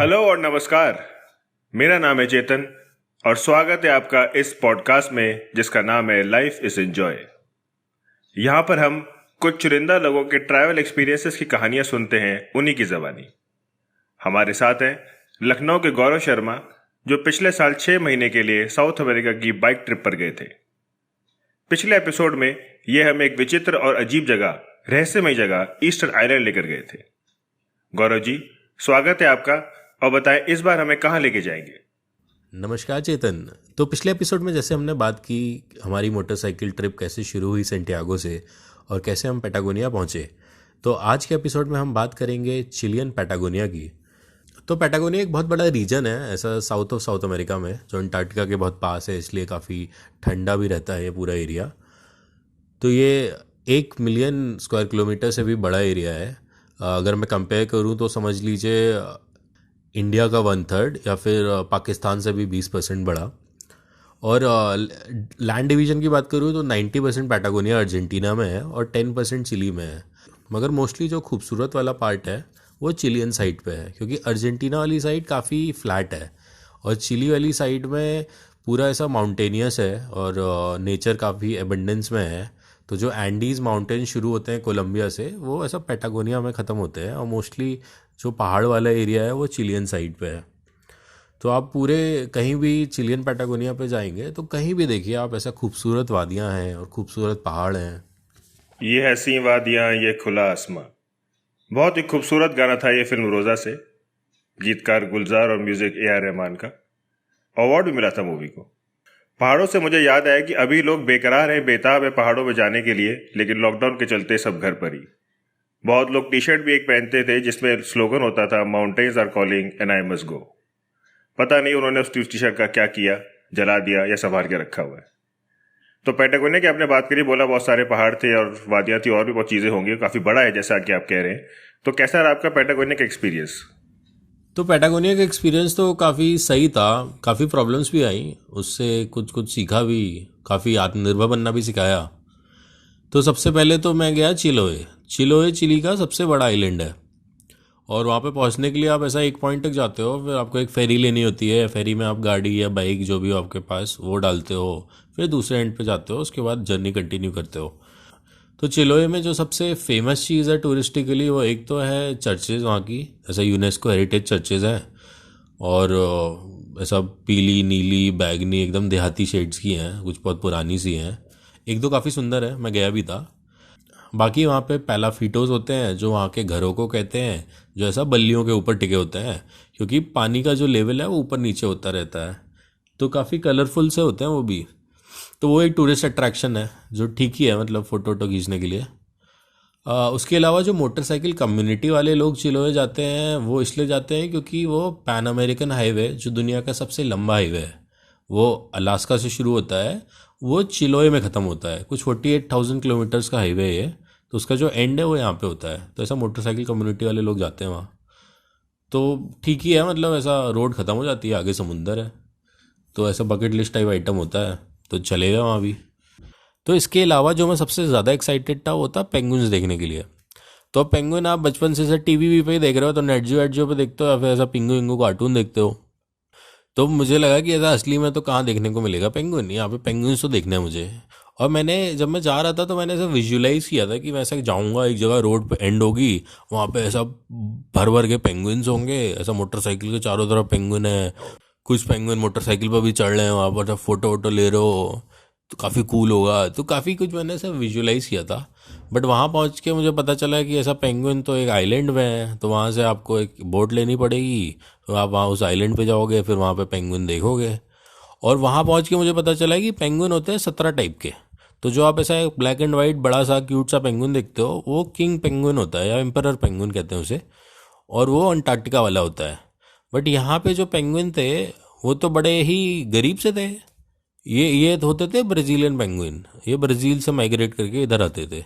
Hello और नमस्कार। मेरा नाम है चेतन और स्वागत है आपका इस पॉडकास्ट में जिसका नाम है लाइफ इज एंजॉय। यहाँ पर हम कुछ चुनिंदा लोगों के ट्रैवल एक्सपीरियंसेस की कहानियां सुनते हैं उन्हीं की ज़बानी। हमारे साथ हैं लखनऊ के गौरव शर्मा जो पिछले साल 6 महीने के लिए साउथ अमेरिका की बाइक ट्रिप पर गए थे। पिछले एपिसोड में ये हमें एक विचित्र और अजीब जगह, रहस्यमय जगह ईस्टर आइलैंड लेकर गए थे। गौरव जी, स्वागत है आपका और बताएं इस बार हमें कहाँ लेके जाएंगे। नमस्कार चेतन। तो पिछले एपिसोड में जैसे हमने बात की हमारी मोटरसाइकिल ट्रिप कैसे शुरू हुई सेंटियागो से और कैसे हम पैटागोनिया पहुँचे, तो आज के एपिसोड में हम बात करेंगे चिलियन पैटागोनिया की। तो पैटागोनिया एक बहुत बड़ा रीजन है ऐसा साउथ अमेरिका में, जो अंटार्कटिका के बहुत पास है, इसलिए काफ़ी ठंडा भी रहता है ये पूरा एरिया। तो ये 1 मिलियन स्क्वायर किलोमीटर से भी बड़ा एरिया है। अगर मैं कंपेयर करूँ तो समझ लीजिए इंडिया का 1/3 या फिर पाकिस्तान से भी 20% बड़ा। और लैंड डिवीज़न की बात करूँ तो 90% पैटागोनिया अर्जेंटीना में है और 10% चिली में है। मगर मोस्टली जो खूबसूरत वाला पार्ट है वो चिलियन साइड पे है, क्योंकि अर्जेंटीना वाली साइड काफ़ी फ्लैट है और चिली वाली साइड में पूरा ऐसा माउंटेनियस है और नेचर काफ़ी एबंडेंस में है। तो जो एंडीज़ माउंटेन शुरू होते हैं कोलंबिया से, वो ऐसा पैटागोनिया में ख़त्म होते हैं और मोस्टली जो पहाड़ वाला एरिया है वो चिलियन साइड पे है। तो आप पूरे कहीं भी चिलियन पैटागोनिया पे जाएंगे तो कहीं भी देखिए आप, ऐसा खूबसूरत वादियाँ हैं और खूबसूरत पहाड़ हैं। ये हंसी वादियाँ, ये खुला आसमां। बहुत ही खूबसूरत गाना था ये फिल्म रोजा से। गीतकार गुलजार और म्यूजिक A.R. रहमान का। अवार्ड भी मिला था मूवी को। पहाड़ों से मुझे याद आया कि अभी लोग बेकरार हैं, बेताब है पहाड़ों में जाने के लिए, लेकिन लॉकडाउन के चलते सब घर पर ही। बहुत लोग टी शर्ट भी एक पहनते थे जिसमें स्लोगन होता था mountains are calling and I must go. पता नहीं उन्होंने उस टी शर्ट का क्या किया, जला दिया या संभाल के रखा हुआ है। तो पैटागोनिया की आपने बात करी, बोला बहुत सारे पहाड़ थे और वादियाँ थी और भी बहुत चीज़ें होंगी, काफ़ी बड़ा है जैसा कि आप कह रहे हैं। तो कैसा रहा आपका पैटागोनिया का एक्सपीरियंस? तो पैटागोनिया का एक्सपीरियंस तो काफ़ी सही था। काफ़ी प्रॉब्लम्स भी आई, उससे कुछ कुछ सीखा भी, काफ़ी आत्मनिर्भर बनना भी सिखाया। तो सबसे पहले तो मैं गया चिलोए। चिलोए चिली का सबसे बड़ा आइलैंड है और वहाँ पे पहुँचने के लिए आप ऐसा एक पॉइंट तक जाते हो, फिर आपको एक फेरी लेनी होती है। फेरी में आप गाड़ी या बाइक जो भी हो आपके पास वो डालते हो, फिर दूसरे एंड पे जाते हो, उसके बाद जर्नी कंटिन्यू करते हो। तो चिलोए में जो सबसे फेमस चीज़ है टूरिस्टिकली, वो एक तो है चर्चेज़ वहाँ की, ऐसा यूनेस्को हेरिटेज चर्चेज़ हैं और ऐसा पीली नीली बैगनी एकदम देहाती शेड्स की हैं, कुछ बहुत पुरानी सी हैं। एक दो काफ़ी सुंदर है, मैं गया भी था। बाकी वहाँ पे पैलाफिटोज होते हैं जो वहाँ के घरों को कहते हैं, जो ऐसा बल्लियों के ऊपर टिके होते हैं, क्योंकि पानी का जो लेवल है वो ऊपर नीचे होता रहता है। तो काफ़ी कलरफुल से होते हैं वो भी। तो वो एक टूरिस्ट अट्रैक्शन है जो ठीक ही है, मतलब फ़ोटो वोटो खींचने के लिए। उसके अलावा जो मोटरसाइकिल कम्युनिटी वाले लोग चिलोए जाते हैं वो इसलिए जाते हैं क्योंकि वो पैन अमेरिकन हाईवे, जो दुनिया का सबसे लंबा हाईवे है, वो अलास्का से शुरू होता है, वो चिलोए में ख़त्म होता है। कुछ 48,000 किलोमीटर्स का हाईवे है ये, तो उसका जो एंड है वो यहाँ पे होता है। तो ऐसा मोटरसाइकिल कम्युनिटी वाले लोग जाते हैं वहाँ। तो ठीक ही है, मतलब ऐसा रोड ख़त्म हो जाती है, आगे समुंदर है, तो ऐसा बकेट लिस्ट टाइप आइटम होता है, तो चले गए वहाँ भी। तो इसके अलावा जो मैं सबसे ज़्यादा एक्साइटेड था वो था पेंगुइन्स देखने के लिए। तो अब पेंगुइन आप बचपन से टीवी वी पे ही देख रहे हो, तो नेट जियो पे देखते हो या फिर ऐसा पिंगू विंगू कार्टून देखते हो। तो मुझे लगा कि ऐसा असली में तो कहाँ देखने को मिलेगा पेंगुइन, यहाँ पे पेंगुइन्स तो देखना है मुझे। और मैंने जब मैं जा रहा था तो मैंने ऐसा विजुअलाइज किया था कि मैं ऐसा जाऊँगा, एक जगह रोड पे एंड होगी, वहाँ पे ऐसा भर भर के पेंगुइन्स होंगे, ऐसा मोटरसाइकिल के चारों तरफ पेंगुइन है, कुछ पेंगुइन मोटरसाइकिल पर भी चढ़ रहे हैं, वहाँ पर फोटो वोटो ले रहे हो, तो काफ़ी कूल होगा। तो काफ़ी कुछ मैंने ऐसा विजुअलाइज किया था। बट वहाँ पहुँच के मुझे पता चला कि ऐसा पेंगुइन तो एक आइलैंड में है, तो वहाँ से आपको एक बोट लेनी पड़ेगी, तो आप वहाँ उस आइलैंड पे जाओगे, फिर वहाँ पे पेंगुइन देखोगे। और वहाँ पहुँच के मुझे पता चला कि पेंगुइन होते हैं 17 टाइप के। तो जो आप ऐसा एक ब्लैक एंड वाइट बड़ा सा क्यूट सा पेंगुइन देखते हो, वो किंग पेंगुइन होता है या एम्परर पेंगुइन कहते हैं उसे, और वो अंटार्कटिका वाला होता है। बट यहाँ पे जो पेंगुइन थे वो तो बड़े ही गरीब से थे। ये होते थे ब्राज़ीलियन पेंगुइन, ये ब्राज़ील से माइग्रेट करके इधर आते थे।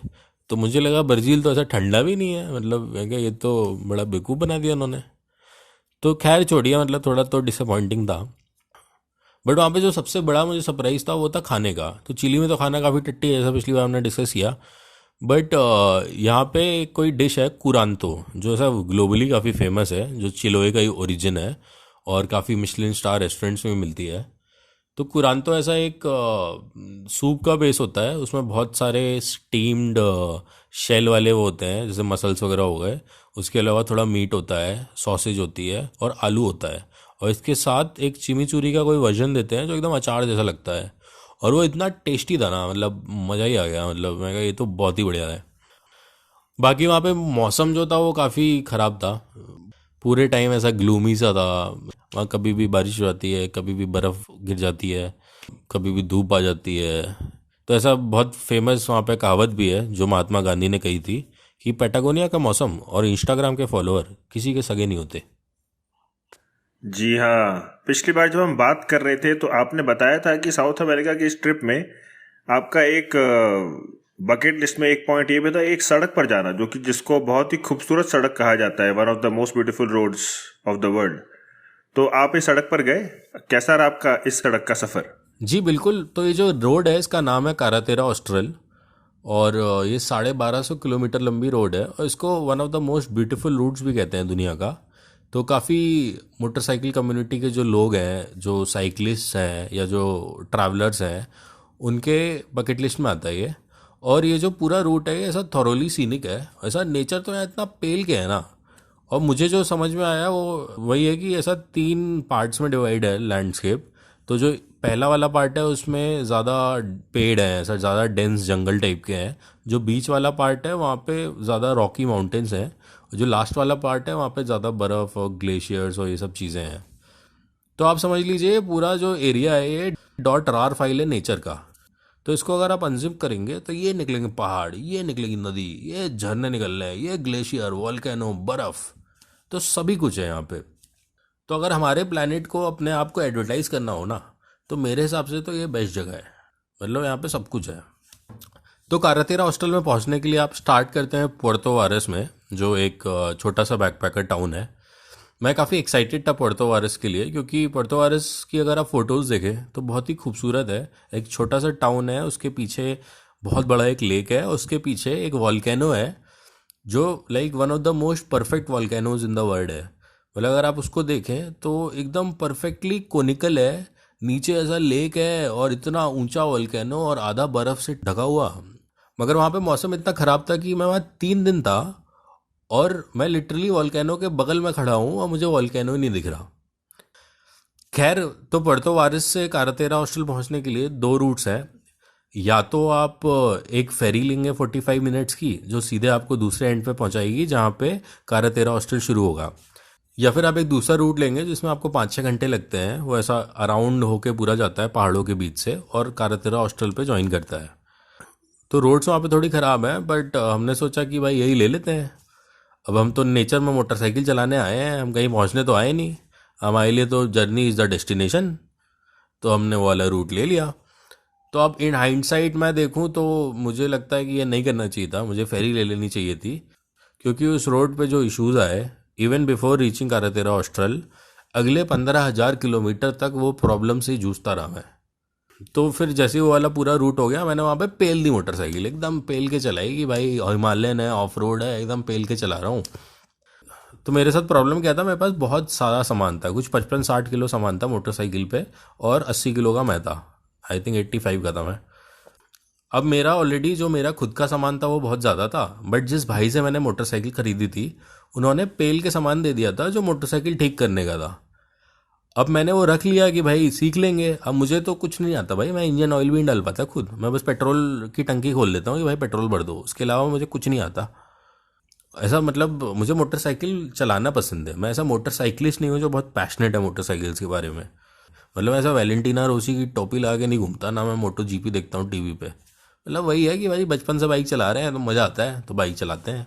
तो मुझे लगा ब्राज़ील तो ऐसा ठंडा भी नहीं है, मतलब मैं क्या, ये तो बड़ा बेवकूफ़ बना दिया उन्होंने। तो खैर छोड़िए, मतलब थोड़ा तो डिसअपॉइंटिंग था। बट वहाँ पे जो सबसे बड़ा मुझे सरप्राइज़ था वो था खाने का। तो चिली में तो खाना काफ़ी टट्टी है, जैसा पिछली बार हमने डिस्कस किया। बट यहाँ पे कोई डिश है कुरांतो, जो ऐसा ग्लोबली काफ़ी फेमस है, जो चिलोए का ही ओरिजिन है और काफ़ी मिशलिन स्टार रेस्टोरेंट्स में मिलती है। तो कुरांतो ऐसा एक सूप का बेस होता है, उसमें बहुत सारे स्टीम्ड शेल वाले वो होते हैं, जैसे मसल्स वगैरह हो गए। उसके अलावा थोड़ा मीट होता है, सॉसेज होती है और आलू होता है। और इसके साथ एक चिमीचूरी का कोई वर्जन देते हैं जो एकदम अचार जैसा लगता है। और वो इतना टेस्टी था ना, मतलब मज़ा ही आ गया। मतलब मैं कहा ये तो बहुत ही बढ़िया है। बाकी वहाँ पे मौसम जो था वो काफ़ी ख़राब था। पूरे टाइम ऐसा ग्लूमी सा था। वहाँ कभी भी बारिश हो जाती है, कभी भी बर्फ़ गिर जाती है, कभी भी धूप आ जाती है। तो ऐसा बहुत फेमस वहाँ पे कहावत भी है जो महात्मा गांधी ने कही थी कि पेटागोनिया का मौसम और इंस्टाग्राम के फॉलोअर किसी के सगे नहीं होते। जी हाँ, पिछली बार जब हम बात कर रहे थे तो आपने बताया था कि साउथ अमेरिका की इस ट्रिप में आपका एक बकेट लिस्ट में एक पॉइंट ये भी था, एक सड़क पर जाना, जो कि जिसको बहुत ही खूबसूरत सड़क कहा जाता है, one of the most beautiful roads of the world. तो आप इस सड़क पर गए? कैसा रहा आपका इस सड़क का सफ़र? जी बिल्कुल। तो ये जो रोड है इसका नाम है कारातेरा ऑस्ट्रल। और ये 1250 किलोमीटर लंबी रोड है और इसको one of the most beautiful routes भी कहते हैं दुनिया का। तो काफ़ी मोटरसाइकिल कम्युनिटी के जो लोग हैं, जो साइकिलिस्ट हैं या जो ट्रैवलर्स हैं, उनके बकेट लिस्ट में आता है ये। और ये जो पूरा रूट है ये ऐसा थॉरोली सीनिक है। ऐसा नेचर तो यहाँ इतना पेल के है ना। और मुझे जो समझ में आया वो वही है कि ऐसा 3 पार्ट्स में डिवाइड है लैंडस्केप। तो जो पहला वाला पार्ट है उसमें ज़्यादा पेड़ हैं, ऐसा ज़्यादा डेंस जंगल टाइप के हैं। जो बीच वाला पार्ट है वहाँ पे ज़्यादा रॉकी माउंटेन्स हैं। जो लास्ट वाला पार्ट है वहाँ पे ज़्यादा बर्फ़ और ग्लेशियर्स और ये सब चीज़ें हैं। तो आप समझ लीजिए पूरा जो एरिया है ये डॉट रार फाइल है नेचर का। तो इसको अगर आप अनजिप करेंगे तो ये निकलेंगे पहाड़, ये निकलेगी नदी, ये झरने निकल रहे हैं, ये ग्लेशियर, वॉल्केनो, बर्फ़। तो सभी कुछ है यहाँ पे। तो अगर हमारे प्लानिट को अपने आप को एडवर्टाइज करना हो ना, तो मेरे हिसाब से तो ये बेस्ट जगह है। मतलब यहाँ पे सब कुछ है। तो कारातेरा हॉस्टल में पहुँचने के लिए आप स्टार्ट करते हैं पुर्तो वारस में, जो एक छोटा सा बैकपैकर टाउन है। मैं काफ़ी एक्साइटेड था पुर्तो वारस के लिए, क्योंकि पुर्तो वारस की अगर आप फ़ोटोज़ देखें तो बहुत ही खूबसूरत है। एक छोटा सा टाउन है, उसके पीछे बहुत बड़ा एक लेक है, उसके पीछे एक वॉल्केनो है जो like one of the most perfect volcanoes in the world है। मतलब अगर आप उसको देखें तो एकदम परफेक्टली कोनिकल है, नीचे ऐसा लेक है और इतना ऊंचा वॉल्केनो और आधा बर्फ से ढका हुआ। मगर वहाँ पे मौसम इतना ख़राब था कि मैं वहाँ 3 दिन था और मैं लिटरली वॉल्केनो के बगल में खड़ा हूँ और मुझे वॉल्केनो ही नहीं दिख रहा। खैर, तो पुर्तो वारिस से कारातेरा हॉस्टल पहुँचने के लिए 2 रूट्स हैं। या तो आप एक फेरी लेंगे 45 मिनट्स की, जो सीधे आपको दूसरे एंड पे पहुंचाएगी जहाँ पे कारातेरा हॉस्टल शुरू होगा। या फिर आप एक दूसरा रूट लेंगे जिसमें आपको 5-6 घंटे लगते हैं। वो ऐसा अराउंड होके पूरा जाता है पहाड़ों के बीच से और कारातेरा हॉस्टल पे ज्वाइन करता है। तो रोड्स वहाँ पे थोड़ी ख़राब है, बट हमने सोचा कि भाई यही ले लेते हैं। अब हम तो नेचर में मोटरसाइकिल चलाने आए हैं, हम कहीं पहुँचने तो आए नहीं। हमारे लिए तो जर्नी इज़ द डेस्टिनेशन। तो हमने वो वाला रूट ले लिया। तो अब इन हाइंडसाइट मैं देखूं तो मुझे लगता है कि ये नहीं करना चाहिए था, मुझे फेरी ले लेनी चाहिए थी। क्योंकि उस रोड पे जो इश्यूज आए, इवन बिफोर रीचिंग कारातेरा हॉस्टल, अगले 15,000 किलोमीटर तक वो प्रॉब्लम से ही जूझता रहा मैं। तो फिर जैसे वो वाला पूरा रूट हो गया, मैंने वहाँ पे पेल दी मोटरसाइकिल, एकदम पेल के चलाई कि भाई हिमालयन है, ऑफ रोड है, एकदम पेल के चला रहा हूँ। तो मेरे साथ प्रॉब्लम क्या था, मेरे पास बहुत सारा सामान था, कुछ 55-60 किलो सामान था मोटरसाइकिल पे और 80 किलो का मैं था। आई थिंक 85 का था मैं। अब मेरा ऑलरेडी जो मेरा खुद का सामान था वो बहुत ज़्यादा था, बट जिस भाई से मैंने मोटरसाइकिल खरीदी थी उन्होंने पेल के सामान दे दिया था जो मोटरसाइकिल ठीक करने का था। अब मैंने वो रख लिया कि भाई सीख लेंगे। अब मुझे तो कुछ नहीं आता भाई, मैं इंजन ऑयल भी नहीं डाल पाता खुद, मैं बस पेट्रोल की टंकी खोल लेता हूँ कि भाई पेट्रोल भर दो, उसके अलावा मुझे कुछ नहीं आता। ऐसा मतलब मुझे मोटरसाइकिल चलाना पसंद है, मैं ऐसा मोटरसाइकिलिस्ट नहीं हूँ जो बहुत पैशनेट है मोटरसाइकिल्स के बारे में। मतलब ऐसा वैलेंटीना रोसी की टोपी लगा के नहीं घूमता ना, मैं मोटो जीपी देखता हूँ टीवी पे। मतलब वही है कि भाई बचपन से बाइक चला रहे हैं तो मज़ा आता है तो बाइक चलाते हैं।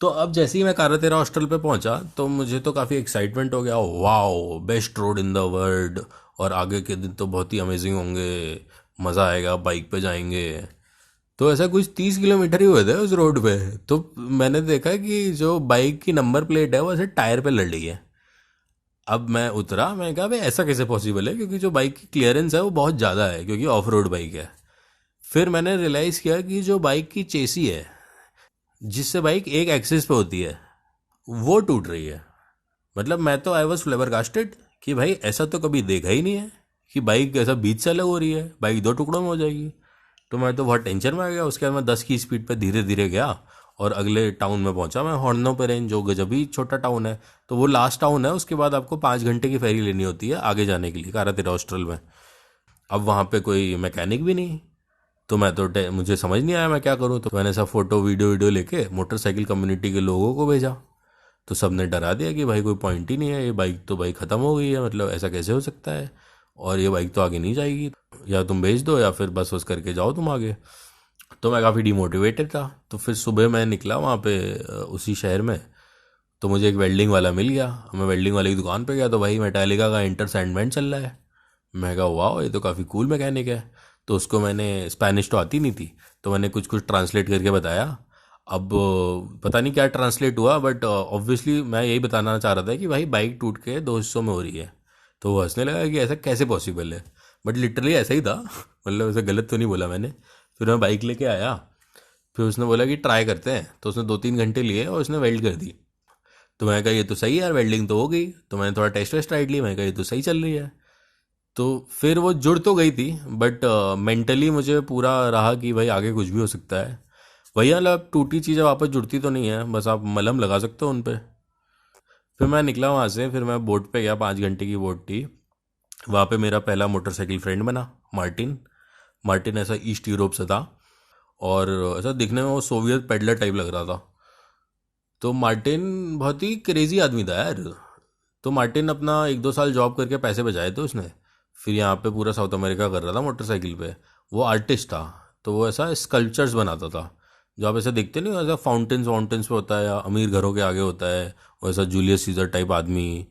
तो अब जैसे ही मैं कारातेरा हॉस्टल पे पहुंचा तो मुझे तो काफ़ी एक्साइटमेंट हो गया, wow best road in the world, और आगे के दिन तो बहुत ही अमेजिंग होंगे, मज़ा आएगा, बाइक पे जाएंगे। तो ऐसा कुछ 30 किलोमीटर ही हुए थे उस रोड पे, तो मैंने देखा कि जो बाइक की नंबर प्लेट है वो ऐसे टायर पे लड़ रही है। अब मैं उतरा, मैं कहा भाई ऐसा कैसे पॉसिबल है, क्योंकि जो बाइक की क्लियरेंस है वो बहुत ज़्यादा है क्योंकि ऑफ रोड बाइक है। फिर मैंने रियलाइज़ किया कि जो बाइक की चेसी है, जिससे बाइक एक एक्सिस पे होती है, वो टूट रही है। मतलब मैं तो आई वॉज फ्लेबरकास्टेड कि भाई ऐसा तो कभी देखा ही नहीं है कि बाइक ऐसा बीच से अलग हो रही है, बाइक दो टुकड़ों में हो जाएगी। तो मैं तो बहुत टेंशन में आ गया। उसके बाद मैं 10 की स्पीड पे धीरे धीरे गया और अगले टाउन में पहुंचा मैं, हॉर्नो पे रेंज, जो गजब ही छोटा टाउन है। तो वो लास्ट टाउन है, उसके बाद आपको 5 घंटे की फेरी लेनी होती है आगे जाने के लिए कारातेरा हॉस्टल में। अब वहाँ पे कोई मैकेनिक भी नहीं, तो मैं तो मुझे समझ नहीं आया मैं क्या करूँ। तो मैंने सब फोटो वीडियो वीडियो लेके मोटरसाइकिल कम्युनिटी के लोगों को भेजा। तो सब ने डरा दिया कि भाई कोई पॉइंट ही नहीं है, ये बाइक तो भाई ख़त्म हो गई है, मतलब ऐसा कैसे हो सकता है, और ये बाइक तो आगे नहीं जाएगी, या तुम भेज दो या फिर बस बस करके जाओ तुम आगे। तो मैं काफ़ी डिमोटिवेटेड था। तो फिर सुबह मैं निकला वहाँ पे उसी शहर में। तो मुझे एक वेल्डिंग वाला मिल गया। मैं वेल्डिंग वाले की दुकान पे गया, तो भाई मेटालिका का इंटर सैंडमेंट चल रहा है। मैं कहा वाह, ये तो काफ़ी कूल मैकेनिक है। तो उसको मैंने, स्पेनिश तो आती नहीं थी, तो मैंने कुछ कुछ ट्रांसलेट करके बताया। अब पता नहीं क्या ट्रांसलेट हुआ, बट ऑब्वियसली मैं यही बताना चाह रहा था कि भाई बाइक टूट के दो हिस्सों में हो रही है। तो वो हंसने लगा कि ऐसा कैसे पॉसिबल है, बट लिटरली ऐसा ही था। मतलब ऐसा गलत तो नहीं बोला मैंने। फिर मैं बाइक लेके आया। फिर उसने बोला कि ट्राई करते हैं, तो उसने 2-3 घंटे लिए और उसने वेल्ड कर दी। तो मैंने कहा ये तो सही है यार, वेल्डिंग तो हो गई। तो मैंने थोड़ा टेस्ट वेस्ट राइड ली, मैंने कहा ये तो सही चल रही है। तो फिर वो जुड़ तो गई थी, बट मेंटली मुझे पूरा रहा कि भाई आगे कुछ भी हो सकता है। वही मतलब टूटी चीज़ें वापस जुड़ती तो नहीं है, बस आप मलहम लगा सकते हो उन पे। फिर मैं निकला वहाँ से, फिर मैं बोट पे गया, 5 घंटे की बोट थी। वहाँ पे मेरा पहला मोटरसाइकिल फ्रेंड बना, मार्टिन। मार्टिन ऐसा ईस्ट यूरोप से था, और ऐसा दिखने में वो सोवियत पेडलर टाइप लग रहा था। तो मार्टिन बहुत ही क्रेजी आदमी था यार। तो मार्टिन अपना 1-2 साल जॉब करके पैसे बचाए थे उसने। फिर यहाँ पे पूरा साउथ अमेरिका कर रहा था मोटरसाइकिल पे। वो आर्टिस्ट था, तो वो ऐसा स्कल्पचर्स बनाता था, जो आप ऐसे देखते नहीं हो, ऐसा फाउंटेन्स वाउंटेन्स पे होता है या अमीर घरों के आगे होता है, वैसा जूलियस सीजर टाइप आदमी,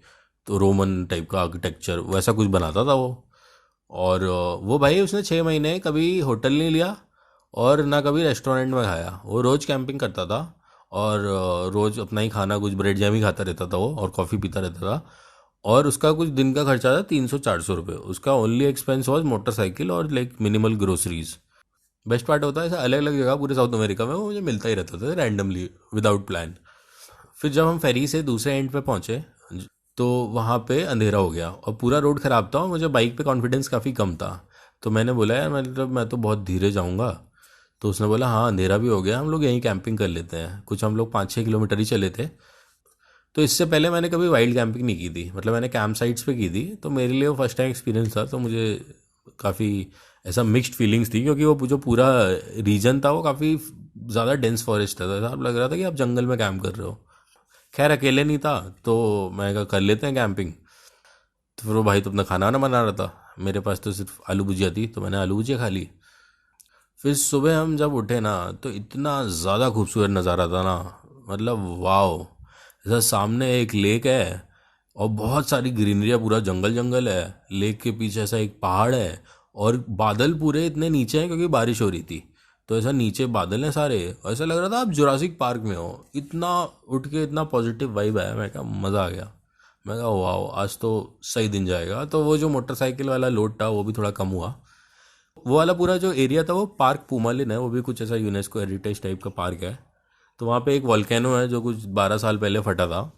तो रोमन टाइप का आर्किटेक्चर वैसा कुछ बनाता था वो। और वो भाई उसने 6 महीने कभी होटल नहीं लिया और ना कभी रेस्टोरेंट में खाया। वो रोज़ कैंपिंग करता था और रोज़ अपना ही खाना, कुछ ब्रेड जैम ही खाता रहता था वो, और कॉफ़ी पीता रहता था। और उसका कुछ दिन का खर्चा था 300-400 रुपये। उसका ओनली एक्सपेंस वॉज मोटरसाइकिल और like minimal groceries. Best part होता है ऐसा अलग अलग जगह पूरे साउथ अमेरिका में वो मुझे मिलता ही रहता था रैंडमली, विदाउट प्लान। फिर जब हम फेरी से दूसरे एंड पे पहुंचे, तो वहाँ पे अंधेरा हो गया और पूरा रोड ख़राब था और मुझे बाइक पे कॉन्फिडेंस काफ़ी कम था। तो मैंने बोला यार, मतलब मैं तो बहुत धीरे जाऊँगा। तो उसने बोला हाँ अंधेरा भी हो गया, हम लोग यहीं कैंपिंग कर लेते हैं। कुछ हम लोग 5-6 किलोमीटर ही चले थे। तो इससे पहले मैंने कभी वाइल्ड कैंपिंग नहीं की थी, मतलब मैंने कैंप साइट्स पे की थी। तो मेरे लिए वो फर्स्ट टाइम एक्सपीरियंस था। तो मुझे काफ़ी ऐसा मिक्स्ड फीलिंग्स थी, क्योंकि वो जो पूरा रीजन था वो काफ़ी ज़्यादा डेंस फॉरेस्ट था। ऐसा लग रहा था कि आप जंगल में कैंप कर रहे हो। खैर अकेले नहीं था, तो मैं कहा कर लेते हैं कैंपिंग। तो फिर वो भाई तो अपना खाना वाना बना रहा था, मेरे पास तो सिर्फ आलू भुजिया थी, तो मैंने आलू भुजिया खा ली। फिर सुबह हम जब उठे ना, तो इतना ज़्यादा खूबसूरत नज़ारा था ना, मतलब वाओ। ऐसा सामने एक लेक है और बहुत सारी ग्रीनरी है, पूरा जंगल जंगल है। लेक के पीछे ऐसा एक पहाड़ है, और बादल पूरे इतने नीचे हैं क्योंकि बारिश हो रही थी। तो ऐसा नीचे बादल हैं सारे, ऐसा लग रहा था आप जुरासिक पार्क में हो। इतना उठ के इतना पॉजिटिव वाइब आया, मैं कहा मज़ा आ गया। मैं कहा वाओ, आज तो सही दिन जाएगा। तो वो जो मोटरसाइकिल वाला लोड था वो भी थोड़ा कम हुआ। वो वाला पूरा जो एरिया था वो पार्क पूमालिन है, वो भी कुछ ऐसा यूनेस्को हेरिटेज टाइप का पार्क है। तो वहाँ पे एक वॉल्केनो है जो कुछ 12 साल पहले फटा था,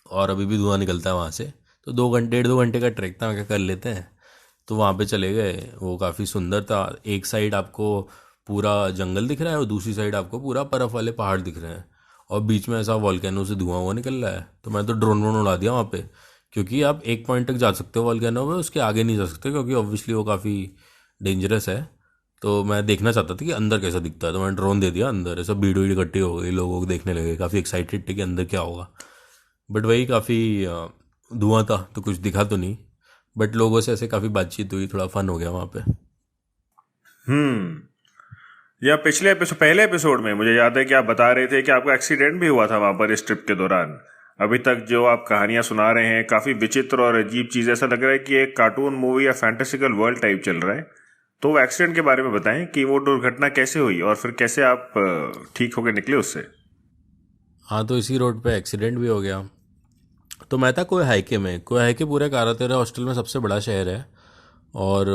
और अभी भी धुआं निकलता है वहाँ से। तो 2 घंटे 1.5 घंटे का ट्रैक था, मैं क्या कर लेते हैं। तो वहाँ पे चले गए। वो काफ़ी सुंदर था। एक साइड आपको पूरा जंगल दिख रहा है और दूसरी साइड आपको पूरा बर्फ़ वाले पहाड़ दिख रहे हैं, और बीच में ऐसा वॉल्केनो से धुआं हुआ निकल रहा है। तो मैं तो ड्रोन व्रोन उड़ा दिया वहाँ पे, क्योंकि आप एक पॉइंट तक जा सकते हो वॉल्केनो में, उसके आगे नहीं जा सकते क्योंकि ऑब्वियसली वो काफ़ी डेंजरस है। तो मैं देखना चाहता था कि अंदर कैसा दिखता है, तो मैंने ड्रोन दे दिया अंदर। ऐसा भीड़ भीड़ इकट्ठी हो गई, लोगों को देखने लगे, काफ़ी एक्साइटेड थे कि अंदर क्या होगा। बट वही काफ़ी धुआं था तो कुछ दिखा तो नहीं। बट लोगों से ऐसे काफ़ी बातचीत हुई, थोड़ा फन हो गया वहाँ पे। या पिछले एपिसोड, पहले एपिसोड में मुझे याद है कि आप बता रहे थे कि आपका एक्सीडेंट भी हुआ था वहां पर इस ट्रिप के दौरान। अभी तक जो आप कहानियां सुना रहे हैं काफी विचित्र और अजीब चीज, ऐसा लग रहा है कि एक कार्टून मूवी या फैंटेसिकल वर्ल्ड टाइप चल रहा है। तो वो एक्सीडेंट के बारे में बताएं कि वो दुर्घटना कैसे हुई और फिर कैसे आप ठीक होकर निकले उससे। हाँ, तो इसी रोड पे एक्सीडेंट भी हो गया। तो मैं था कोई हाइके में, कोई हाइके पूरे कारातेरा हॉस्टल में सबसे बड़ा शहर है। और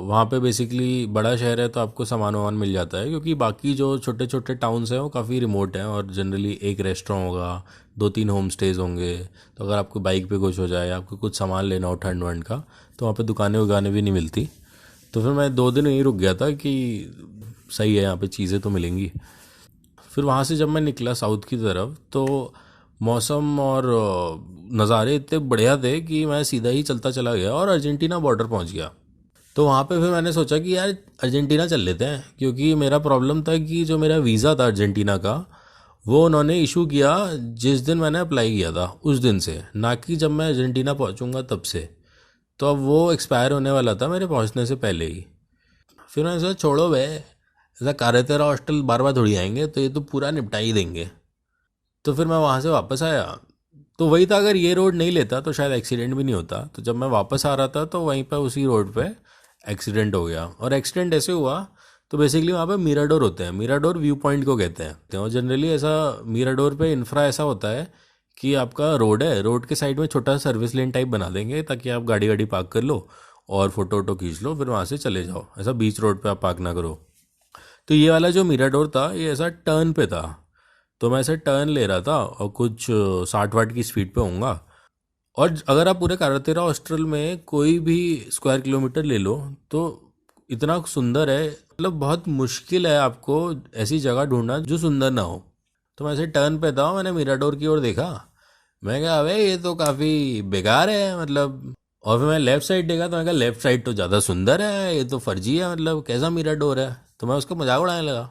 वहाँ पे बेसिकली बड़ा शहर है तो आपको सामान वामान मिल जाता है, क्योंकि बाकी जो छोटे छोटे टाउन्स हैं वो काफ़ी रिमोट हैं और जनरली एक रेस्टोरेंट होगा, 2-3 होम स्टेज होंगे। तो अगर आपको बाइक पे कुछ हो जाए, आपको कुछ सामान लेना हो ठंड वंड का, तो वहाँ पे दुकानें उगाने भी नहीं मिलती। तो फिर मैं 2 दिन यहीं रुक गया था कि सही है, यहाँ पे चीज़ें तो मिलेंगी। फिर वहाँ से जब मैं निकला साउथ की तरफ, तो मौसम और नज़ारे इतने बढ़िया थे कि मैं सीधा ही चलता चला गया और अर्जेंटीना बॉर्डर पहुँच गया। तो वहाँ पे फिर मैंने सोचा कि यार अर्जेंटीना चल लेते हैं, क्योंकि मेरा प्रॉब्लम था कि जो मेरा वीज़ा था अर्जेंटीना का, वो उन्होंने इशू किया जिस दिन मैंने अप्लाई किया था उस दिन से, ना कि जब मैं अर्जेंटीना पहुँचूँगा तब से। तो अब वो एक्सपायर होने वाला था मेरे पहुँचने से पहले ही। फिर मैंने सोचा छोड़ो बे, ऐसा कार्य तेरा हॉस्टल बार बार थोड़ी आएंगे, तो ये तो पूरा निपटा ही देंगे। तो फिर मैं वहाँ से वापस आया। तो वही था, अगर ये रोड नहीं लेता तो शायद एक्सीडेंट भी नहीं होता। तो जब मैं वापस आ रहा था तो वहीं पर उसी रोड पे एक्सीडेंट हो गया। और एक्सीडेंट ऐसे हुआ, तो बेसिकली वहाँ पे मिराडोर होते हैं, मिराडोर व्यू पॉइंट को कहते हैं। और जनरली ऐसा मिराडोर पे इंफ्रा ऐसा होता है कि आपका रोड है, रोड के साइड में छोटा सा सर्विस लेन टाइप बना देंगे ताकि आप गाड़ी वाड़ी पार्क कर लो और फोटो वोटो खींच लो, फिर वहाँ से चले जाओ। ऐसा बीच रोड पे आप पार्क ना करो। तो ये वाला जो मिराडोर था ये ऐसा टर्न पे था। तो मैं ऐसे टर्न ले रहा था और कुछ 60 वाट की स्पीड पे होऊंगा। और अगर आप पूरे कारतेरा हॉस्टल में कोई भी स्क्वायर किलोमीटर ले लो तो इतना सुंदर है, मतलब बहुत मुश्किल है आपको ऐसी जगह ढूंढना जो सुंदर ना हो। तो मैं ऐसे टर्न पे था, मैंने मिराडोर की ओर देखा, मैं कहा अबे ये तो काफ़ी बेकार है मतलब। और फिर मैं लेफ्ट साइड देखा तो मैं कहा लेफ्ट साइड तो ज़्यादा सुंदर है, ये तो फर्जी है, मतलब कैसा मिराडोर है। तो मैं उसका मजाक उड़ाने लगा।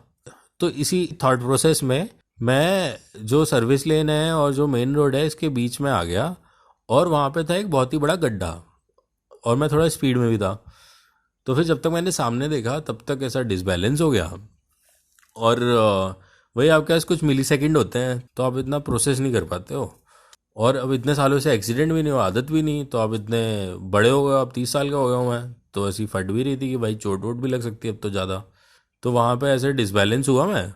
तो इसी थॉट प्रोसेस में मैं जो सर्विस लेन है और जो मेन रोड है इसके बीच में आ गया। और वहाँ पे था एक बहुत ही बड़ा गड्ढा, और मैं थोड़ा स्पीड में भी था। तो फिर जब तक मैंने सामने देखा तब तक ऐसा डिसबैलेंस हो गया। और वही आपके पास कुछ मिली सेकेंड होते हैं तो आप इतना प्रोसेस नहीं कर पाते हो। और अब इतने सालों से एक्सीडेंट भी नहीं हुआ, आदत भी नहीं, तो अब इतने बड़े हो गए, अब 30 साल का हो गया हूँ मैं, तो ऐसी फट भी रही थी कि भाई चोट वोट भी लग सकती है अब तो ज़्यादा। तो वहाँ पे ऐसे डिसबैलेंस हुआ मैं,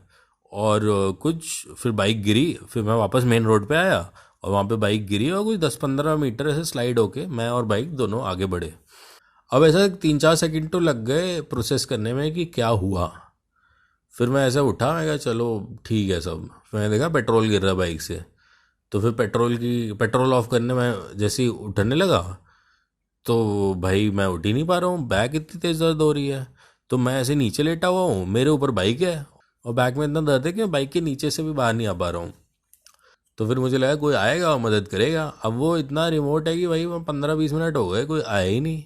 और कुछ फिर बाइक गिरी। फिर मैं वापस मेन रोड पे आया और वहाँ पे बाइक गिरी और कुछ 10-15 मीटर ऐसे स्लाइड होके मैं और बाइक दोनों आगे बढ़े। अब ऐसा 3-4 सेकंड तो लग गए प्रोसेस करने में कि क्या हुआ। फिर मैं ऐसा उठा, मैं कहा चलो ठीक है सब। फिर मैंने देखा पेट्रोल गिर रहा है बाइक से। तो फिर पेट्रोल ऑफ करने में जैसे ही उठने लगा तो भाई मैं उठ ही नहीं पा रहा हूँ, बैक इतनी तेज़ दर्द हो रही है। तो मैं ऐसे नीचे लेटा हुआ हूँ, मेरे ऊपर बाइक है और बैक में इतना दर्द है कि मैं बाइक के नीचे से भी बाहर नहीं आ पा रहा हूँ। तो फिर मुझे लगा कोई आएगा और मदद करेगा। अब वो इतना रिमोट है कि भाई मैं 15-20 मिनट हो गए कोई आया ही नहीं।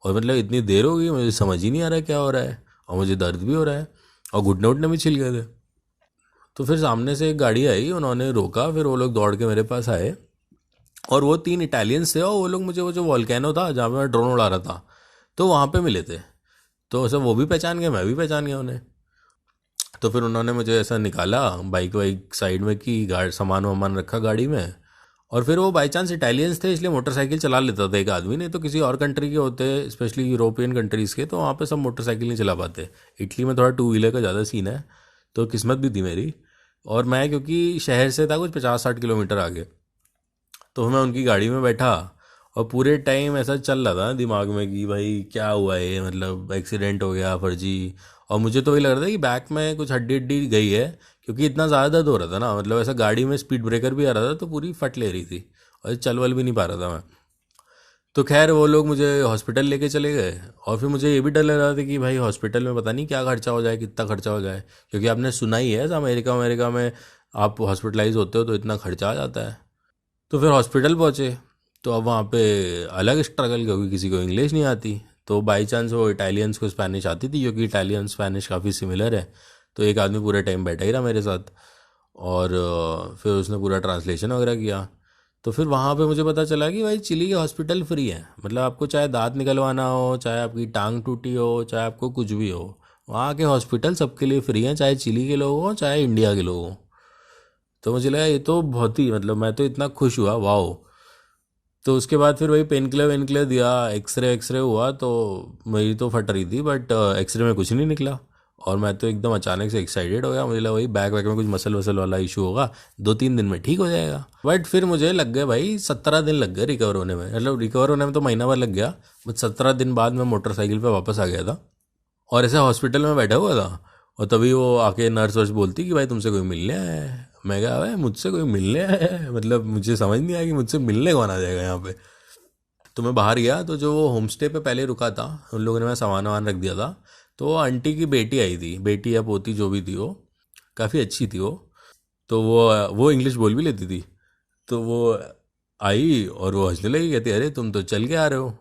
और मतलब इतनी देर हो गई, मुझे समझ ही नहीं आ रहा क्या हो रहा है, और मुझे दर्द भी हो रहा है और घुटने उठने भी छिल गए थे। तो फिर सामने से एक गाड़ी आई, उन्होंने रोका, फिर वो लोग दौड़ के मेरे पास आए। और वो 3 इटालियंस थे और वो लोग मुझे वो जो वॉल्केनो था जहाँ पे मैं ड्रोन उड़ा रहा था तो वहाँ पे मिले थे। तो ऐसा वो भी पहचान गया, मैं भी पहचान गया उन्हें। तो फिर उन्होंने मुझे ऐसा निकाला बाइक वाइक साइड में की, गाड़ी सामान वामान रखा गाड़ी में। और फिर वो बाई चांस इटालियंस थे इसलिए मोटरसाइकिल चला लेता था एक आदमी, नहीं तो किसी और कंट्री के होते, स्पेशली यूरोपियन कंट्रीज़ के, तो वहाँ पे सब मोटरसाइकिल नहीं चला पाते। इटली में थोड़ा टू व्हीलर का ज़्यादा सीन है। तो किस्मत भी थी मेरी। और मैं क्योंकि शहर से था कुछ 50-60 किलोमीटर आगे, तो मैं उनकी गाड़ी में बैठा और पूरे टाइम ऐसा चल रहा था दिमाग में कि भाई क्या हुआ है, मतलब एक्सीडेंट हो गया फर्जी। और मुझे तो वही लग रहा था कि बैक में कुछ हड्डी हड्डी गई है, क्योंकि इतना ज़्यादा दर्द हो रहा था ना, मतलब ऐसा गाड़ी में स्पीड ब्रेकर भी आ रहा था तो पूरी फट ले रही थी और चल वल भी नहीं पा रहा था मैं। तो खैर वो लोग मुझे हॉस्पिटल लेके चले गए। और फिर मुझे ये भी डर लग रहा था कि भाई हॉस्पिटल में पता नहीं क्या खर्चा हो जाए, कितना खर्चा हो जाए, क्योंकि आपने सुना ही है अमेरिका अमेरिका में आप हॉस्पिटलाइज होते हो तो इतना खर्चा आ जाता है। तो फिर हॉस्पिटल पहुँचे तो अब वहाँ पे अलग स्ट्रगल, क्योंकि किसी को इंग्लिश नहीं आती। तो बाई चांस वो इटालियंस को स्पेनिश आती थी, क्योंकि इटालियन स्पेनिश काफ़ी सिमिलर है। तो एक आदमी पूरे टाइम बैठा ही रहा मेरे साथ, और फिर उसने पूरा ट्रांसलेशन वगैरह किया। तो फिर वहाँ पे मुझे पता चला कि भाई चिली के हॉस्पिटल फ्री है, मतलब आपको चाहे दांत निकलवाना हो, चाहे आपकी टांग टूटी हो, चाहे आपको कुछ भी हो, वहाँ के हॉस्पिटल सबके लिए फ्री हैं, चाहे चिली के लोग हों चाहे इंडिया के लोग हों। तो मुझे लगा ये तो बहुत ही, मतलब मैं तो इतना खुश हुआ, वाह। तो उसके बाद फिर वही पेन किलर वेन किलर दिया, एक्सरे एक्सरे हुआ तो मेरी तो फट रही थी, बट एक्सरे में कुछ नहीं निकला। और मैं तो एकदम अचानक से एक्साइटेड हो गया, मुझे लगा वही बैक वैक में कुछ मसल वसल वाला इशू होगा, 2-3 दिन में ठीक हो जाएगा। बट फिर मुझे लग गए भाई 17 दिन लग गए रिकवर होने में। मतलब रिकवर होने में तो महीना भर लग गया, बट 17 दिन बाद मैं मोटरसाइकिल पे वापस आ गया था। और ऐसे हॉस्पिटल में बैठा हुआ था और तभी वो आके नर्स वर्स बोलती कि भाई तुमसे कोई मिलने आया है। मैं कहा भाई मुझसे कोई मिलने आया है, मतलब मुझे समझ नहीं आया कि मुझसे मिलने कौन आ जाएगा यहाँ पे। तो मैं बाहर गया, तो जो वो होम स्टे पे पहले रुका था उन लोगों ने मैं सामान वामान रख दिया था। तो वो आंटी की बेटी आई थी, बेटी या पोती जो भी थी, वो काफ़ी अच्छी थी वो। तो वो इंग्लिश बोल भी लेती थी। तो वो आई और वो हंसने लगी, कहती अरे तुम तो चल के आ रहे हो।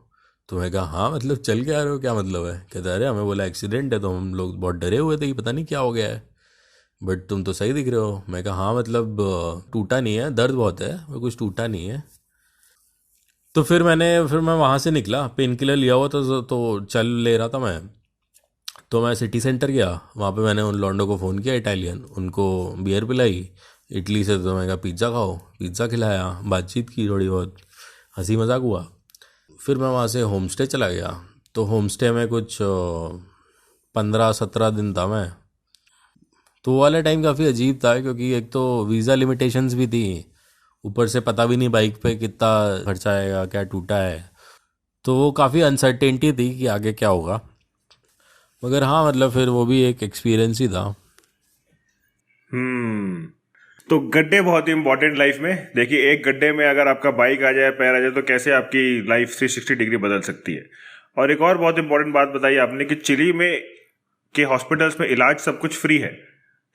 तो मैं कहा हाँ मतलब चल के आ रहे हो क्या मतलब है। कहता अरे हमें बोला एक्सीडेंट है, तो हम लोग बहुत डरे हुए थे कि पता नहीं क्या हो गया है, बट तुम तो सही दिख रहे हो। मैं कहा हाँ मतलब टूटा नहीं है, दर्द बहुत है, वो कुछ टूटा नहीं है। तो फिर मैं वहाँ से निकला, पेन किलर लिया हुआ था तो चल ले रहा था मैं। तो मैं सिटी सेंटर गया, वहाँ पे मैंने उन लॉन्डो को फ़ोन किया इटालियन, उनको बियर पिलाई इटली से। तो मैं कहा पिज़्ज़ा खाओ, पिज़्ज़ा खिलाया, बातचीत की थोड़ी बहुत, हंसी मजाक हुआ। फिर मैं वहाँ से होम स्टे चला गया। तो होम स्टे में कुछ 15-17 दिन था मैं। तो वो वाला टाइम काफ़ी अजीब था, क्योंकि एक तो वीज़ा लिमिटेशंस भी थी, ऊपर से पता भी नहीं बाइक पे कितना खर्चा आएगा, क्या टूटा है। तो वो काफ़ी अनसर्टेनिटी थी कि आगे क्या होगा। मगर हाँ मतलब फिर वो भी एक एक्सपीरियंस ही था। हम्म। तो गड्ढे बहुत ही इंपॉर्टेंट लाइफ में। देखिए, एक गड्ढे में अगर आपका बाइक आ जाए, पैर आ जाए, तो कैसे आपकी लाइफ 360 डिग्री बदल सकती है। और एक और बहुत इंपॉर्टेंट बात बताई आपने कि चिली में के हॉस्पिटल्स में इलाज सब कुछ फ्री है।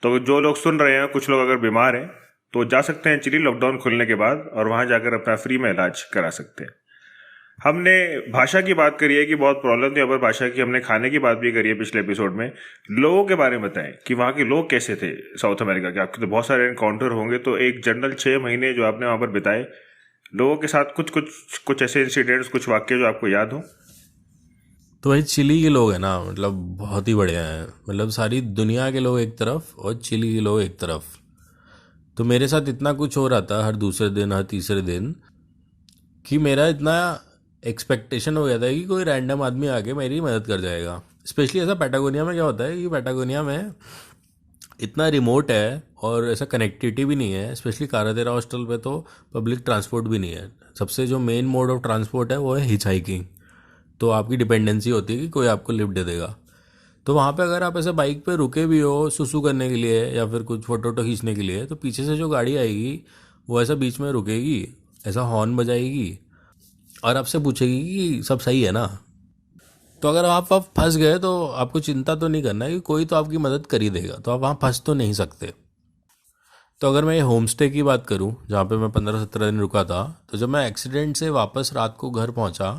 तो जो लोग सुन रहे हैं, कुछ लोग अगर बीमार हैं तो जा सकते हैं चिली लॉकडाउन खुलने के बाद, और वहां जाकर अपना फ्री में इलाज करा सकते हैं। हमने भाषा की बात करी है कि बहुत प्रॉब्लम थी, अगर भाषा की हमने खाने की बात भी करी है पिछले एपिसोड में। लोगों के बारे में बताएं कि वहाँ के लोग कैसे थे साउथ अमेरिका के। आपके तो बहुत सारे एनकाउंटर होंगे, तो एक जनरल 6 महीने जो आपने वहाँ पर बिताए, लोगों के साथ कुछ कुछ कुछ ऐसे इंसिडेंट्स, कुछ वाक्य जो आपको याद हो। तो भाई चिली के लोग हैं ना, मतलब बहुत ही बढ़िया हैं। मतलब सारी दुनिया के लोग एक तरफ और चिली के लोग एक तरफ। तो मेरे साथ इतना कुछ हो रहा था हर दूसरे दिन हर तीसरे दिन, कि मेरा इतना एक्सपेक्टेशन हो गया था कि कोई रैंडम आदमी आके मेरी मदद कर जाएगा। स्पेशली ऐसा पैटागोनिया में क्या होता है कि पैटागोनिया में इतना रिमोट है और ऐसा कनेक्टिविटी भी नहीं है। स्पेशली कारादेरा हॉस्टल पे तो पब्लिक ट्रांसपोर्ट भी नहीं है। सबसे जो मेन मोड ऑफ ट्रांसपोर्ट है वो है हिच हाइकिंग। तो आपकी डिपेंडेंसी होती है कि कोई आपको लिफ्ट दे देगा। तो वहाँ पे अगर आप ऐसे बाइक पे रुके भी हो सुसु करने के लिए या फिर कुछ फोटो वोटो खींचने के लिए, तो पीछे से जो गाड़ी आएगी वो ऐसा बीच में रुकेगी, ऐसा हॉर्न बजाएगी और आपसे पूछेगी कि सब सही है ना। तो अगर आप फंस गए तो आपको चिंता तो नहीं करना है कि कोई तो आपकी मदद कर ही देगा, तो आप वहाँ फंस तो नहीं सकते। तो अगर मैं होम स्टे की बात करूँ जहाँ पे मैं 15-17 दिन रुका था, तो जब मैं एक्सीडेंट से वापस रात को घर पहुँचा,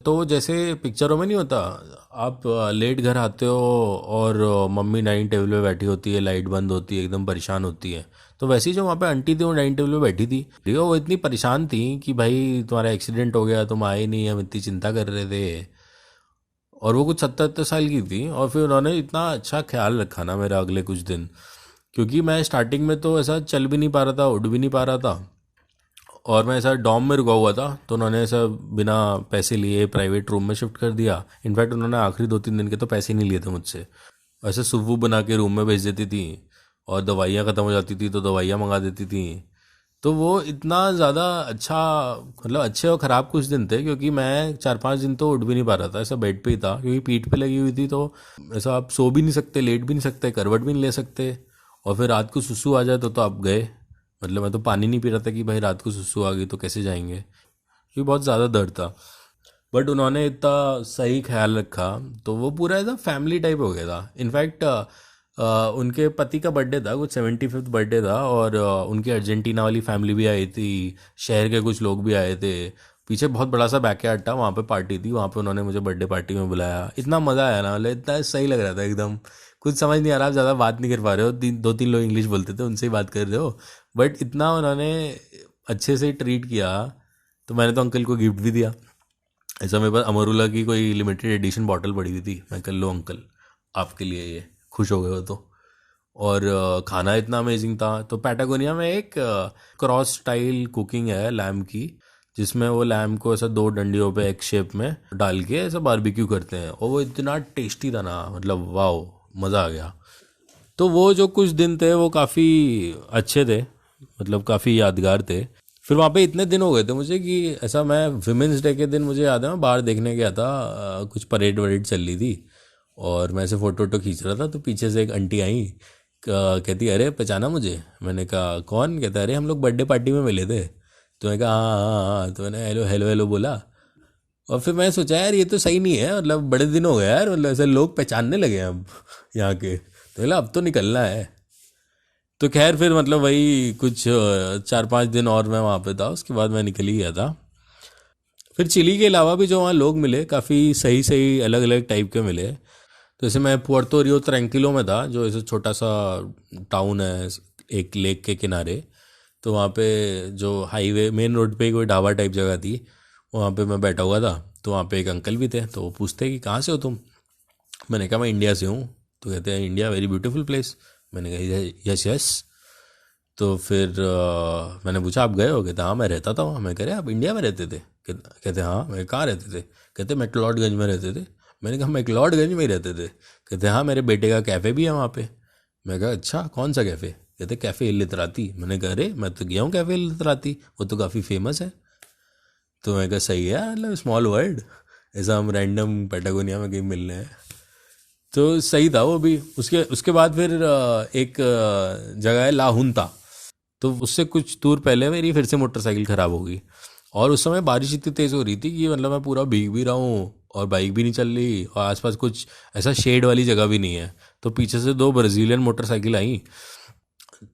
तो जैसे पिक्चरों में नहीं होता, आप लेट घर आते हो और मम्मी डाइनिंग टेबल पे बैठी होती है, लाइट बंद होती है, एकदम परेशान होती है। तो वैसे ही जो वहाँ पे आंटी थी वो डाइनिंग टेबल पे बैठी थी, ठीक है, वो इतनी परेशान थी कि भाई तुम्हारा एक्सीडेंट हो गया, तुम आए नहीं, हम इतनी चिंता कर रहे थे। और वो कुछ 70-80 साल की थी, और फिर उन्होंने इतना अच्छा ख्याल रखा ना मेरा अगले कुछ दिन। क्योंकि मैं स्टार्टिंग में तो ऐसा चल भी नहीं पा रहा था, उठ भी नहीं पा रहा था, और मैं ऐसा डॉम में रुका हुआ था। तो उन्होंने ऐसा बिना पैसे लिए प्राइवेट रूम में शिफ्ट कर दिया। इनफैक्ट उन्होंने आखिरी 2-3 दिन के तो पैसे नहीं लिए थे मुझसे। ऐसे सुव्वू बना के रूम में भेज देती थी, और दवाइयाँ ख़त्म हो जाती थी तो दवाइयाँ मंगा देती थी। तो वो इतना ज़्यादा अच्छा, मतलब अच्छे और ख़राब कुछ दिन थे, क्योंकि मैं 4-5 दिन तो उठ भी नहीं पा रहा था, ऐसा बेड पे ही था, क्योंकि पीठ पे लगी हुई थी। तो ऐसा आप सो भी नहीं सकते, लेट भी नहीं सकते, करवट भी नहीं ले सकते। और फिर रात को सुसु आ जाए तो आप गए। मतलब मैं तो पानी नहीं पी रहा था कि भाई रात को सुसु आ गई तो कैसे जाएंगे, क्योंकि बहुत ज़्यादा दर्द था। बट उन्होंने इतना सही ख्याल रखा, तो वो पूरा ऐसा फैमिली टाइप हो गया था। इनफैक्ट उनके पति का बर्थडे था, कुछ 75th बर्थडे था, और उनकी अर्जेंटीना वाली फैमिली भी आई थी, शहर के कुछ लोग भी आए थे। पीछे बहुत बड़ा सा बैकयार्ड था, वहाँ पे पार्टी थी, वहाँ पे उन्होंने मुझे बर्थडे पार्टी में बुलाया। इतना मज़ा आया ना, मतलब इतना सही लग रहा था एकदम। कुछ समझ नहीं आ रहा, आप ज़्यादा बात नहीं कर पा रहे हो, 2-3 लोग इंग्लिश बोलते थे, उनसे ही बात कर रहे हो, बट इतना उन्होंने अच्छे से ट्रीट किया। तो मैंने तो अंकल को गिफ्ट भी दिया। ऐसा मेरे पास अमरूला की कोई लिमिटेड एडिशन बॉटल पड़ी हुई थी, मैं कह लो अंकल आपके लिए ये, खुश हो गए हो तो। और खाना इतना अमेजिंग था। तो पैटागोनिया में एक क्रॉस स्टाइल कुकिंग है लैम की, जिसमें वो लैम को ऐसा 2 डंडियों पे एक शेप में डाल के ऐसा बारबेक्यू करते हैं, और वो इतना टेस्टी था ना, मतलब वाओ, मज़ा आ गया। तो वो जो कुछ दिन थे वो काफ़ी अच्छे थे, मतलब काफ़ी यादगार थे। फिर वहाँ पे इतने दिन हो गए थे मुझे कि ऐसा, मैं विमेंस डे के दिन मुझे याद है मैं बाहर देखने गया था, कुछ परेड वरेड चल रही थी और मैं ऐसे फ़ोटो वोटो खींच रहा था, तो पीछे से एक आंटी आई, कहती अरे पहचाना मुझे? मैंने कहा कौन? कहता अरे हम लोग बर्थडे पार्टी में मिले थे। तो मैंने कहा हाँ हाँ हाँ, तो मैंने हेलो हेलो हेलो बोला। और फिर मैं सोचा यार ये तो सही नहीं है, मतलब बड़े दिन हो गए यार, मतलब ऐसे लोग पहचानने लगे हैं अब यहाँ के, तो बोला अब तो निकलना है। तो खैर फिर मतलब वही कुछ 4-5 दिन और मैं वहाँ पे था, उसके बाद मैं निकल ही गया था। फिर चिली के अलावा भी जो वहाँ लोग मिले काफ़ी सही सही अलग अलग टाइप के मिले। तो जैसे मैं पुर्तो रियो ट्रैंक्विलो में था, जो ऐसे छोटा सा टाउन है एक लेक के किनारे। तो वहाँ पे जो हाईवे मेन रोड पे कोई ढाबा टाइप जगह थी, वहाँ पे मैं बैठा हुआ था। तो वहाँ पे एक अंकल भी थे, तो वो पूछते कि कहाँ से हो तुम? मैंने कहा मैं इंडिया से हूँ। तो कहते हैं इंडिया वेरी ब्यूटीफुल प्लेस। मैंने कहा यस यस। तो फिर मैंने पूछा आप गए हो? कहते हाँ मैं रहता था वहाँ। मैं कह रहे आप इंडिया में रहते थे? कहते हाँ। मैं कहाँ रहते थे? कहते मैक्लोडगंज में रहते थे। मैंने कहा मैक्लोडगंज में ही रहते थे? कहते हाँ मेरे बेटे का कैफ़े भी है वहाँ पे। मैं कहा अच्छा कौन सा कैफ़े? कहते कैफ़े लितराती। मैंने कहा अरे मैं तो गया हूँ कैफ़े लितराती, वो तो काफ़ी फेमस है। तो मैं कहा सही है, मतलब स्मॉल वर्ल्ड, ऐसा हम रैंडम पैटागोनिया में कहीं मिल रहे हैं। तो सही था वो भी। उसके उसके बाद फिर एक जगह है लाहुंता। तो उससे कुछ दूर पहले मेरी फिर से मोटरसाइकिल ख़राब हो गई, और उस समय बारिश इतनी तेज़ हो रही थी कि मतलब मैं पूरा भीग भी रहा हूँ और बाइक भी नहीं चल रही, और आसपास कुछ ऐसा शेड वाली जगह भी नहीं है। तो पीछे से 2 ब्राज़ीलियन मोटरसाइकिल आई।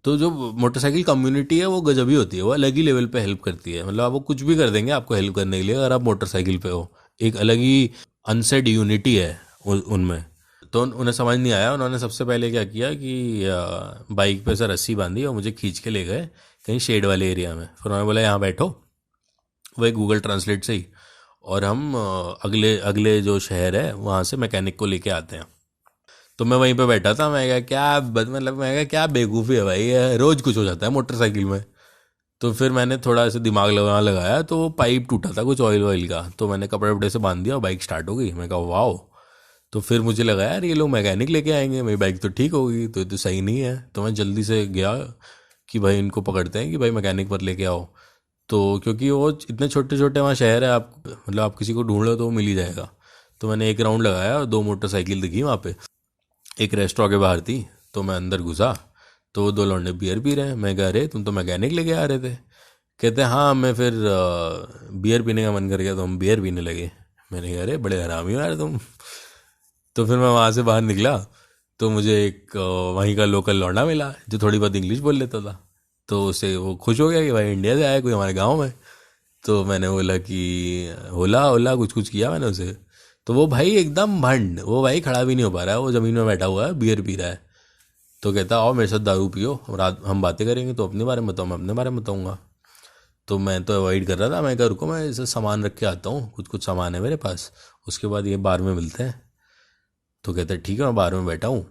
तो जो मोटरसाइकिल कम्युनिटी है वो गजब ही होती है, वो अलग ही लेवल पे हेल्प करती है, मतलब वो कुछ भी कर देंगे आपको हेल्प करने के लिए अगर आप मोटरसाइकिल पे हो। एक अलग ही अनसेड यूनिटी है उनमें। तो उन्हें समझ नहीं आया, उन्होंने सबसे पहले क्या किया कि बाइक पे से रस्सी बांधी और मुझे खींच के ले गए कहीं शेड वाले एरिया में। फिर उन्होंने बोला यहाँ बैठो, वही गूगल ट्रांसलेट से ही, और हम अगले अगले जो शहर है वहाँ से मैकेनिक को लेके आते हैं। तो मैं वहीं पे बैठा था। मैं क्या मतलब मैं क्या बेवकूफ़ी है भाई, ये रोज़ कुछ हो जाता है मोटरसाइकिल में। तो फिर मैंने थोड़ा सा दिमाग लगाया, तो वो पाइप टूटा था कुछ ऑयल वॉयल का, तो मैंने कपड़े वपड़े से बांध दिया और बाइक स्टार्ट हो गई। मैं कहा वाओ। तो फिर मुझे लगा यार ये लोग मैकेनिक लेके आएंगे, मेरी बाइक तो ठीक होगी, तो ये तो सही नहीं है। तो मैं जल्दी से गया कि भाई इनको पकड़ते हैं कि भाई मैकेनिक पर लेके आओ। तो क्योंकि वो इतने छोटे छोटे वहाँ शहर है, आप मतलब आप किसी को ढूंढ लो तो वो मिल ही जाएगा। तो मैंने एक राउंड लगाया और 2 मोटरसाइकिल दिखी वहाँ पे, एक रेस्टोरेंट के बाहर थी। तो मैं अंदर घुसा, तो वो 2 लौंडे बियर पी रहे हैं। मैं कह अरे तुम तो मैकेनिक लेके आ रहे थे? कहते हाँ मैं फिर बियर पीने का मन कर गया तो हम बियर पीने लगे। मैंने कहा अरे बड़े हरामी हो यार तुम। तो फिर मैं वहाँ से बाहर निकला, तो मुझे एक वहीं का लोकल लौंडा मिला जो थोड़ी बहुत इंग्लिश बोल लेता था। तो उससे वो खुश हो गया कि भाई इंडिया से आया कोई हमारे गांव में। तो मैंने बोला कि होला होला कुछ कुछ किया मैंने उसे। तो वो भाई एकदम भंड, वो भाई खड़ा भी नहीं हो पा रहा है, वो ज़मीन में बैठा हुआ है बियर पी रहा है। तो कहता आओ मेरे साथ दारू पियो, रात हम बातें करेंगे, तो अपने बारे में बताओ मैं अपने बारे में बताऊँगा। तो मैं तो अवॉइड कर रहा था। मैं कहा रुको मैं इसे सामान रख के आता हूँ, कुछ कुछ सामान है मेरे पास, उसके बाद ये बार में मिलते हैं। तो कहते ठीक है मैं बार में बैठा हूँ।